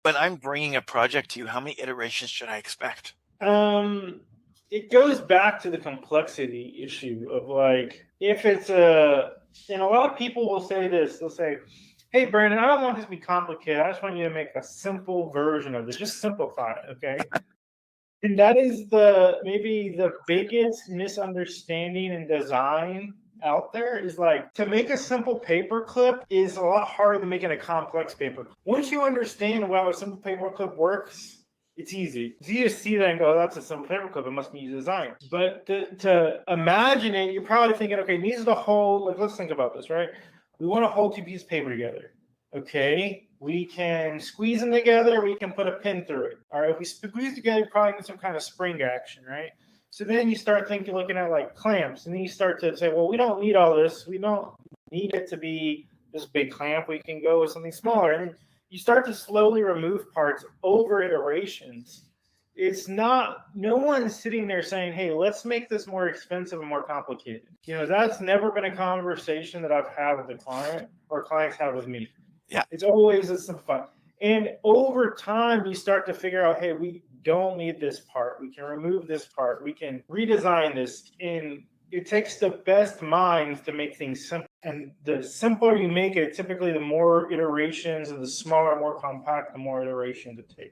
when I'm bringing a project to you, how many iterations should I expect? Um, it goes back to the complexity issue of like if it's a, and a lot of people will say this. They'll say, "Hey, Brandon, I don't want this to be complicated. I just want you to make a simple version of this. Just simplify it, okay?" And that is the maybe the biggest misunderstanding in design out there is like to make a simple paperclip is a lot harder than making a complex paper. Once you understand how a simple paperclip works, it's easy. It's easy to see that and go, oh, that's a simple paperclip. It must be designed. But to imagine it, you're probably thinking, okay, these are the whole, like, let's think about this, right? We want to hold two pieces of paper together. Okay, we can squeeze them together, we can put a pin through it. All right, if we squeeze together, you probably need some kind of spring action, right? So then you start thinking, looking at like clamps, and then you start to say, well, we don't need all this. We don't need it to be this big clamp. We can go with something smaller. And you start to slowly remove parts over iterations. It's not, no one's sitting there saying, hey, let's make this more expensive and more complicated. That's never been a conversation that I've had with a client or clients have with me. Yeah. It's always a simple. And over time, you start to figure out, hey, we don't need this part. We can remove this part. We can redesign this. And it takes the best minds to make things simple. And the simpler you make it, typically the more iterations, and the smaller, more compact, the more iterations it takes.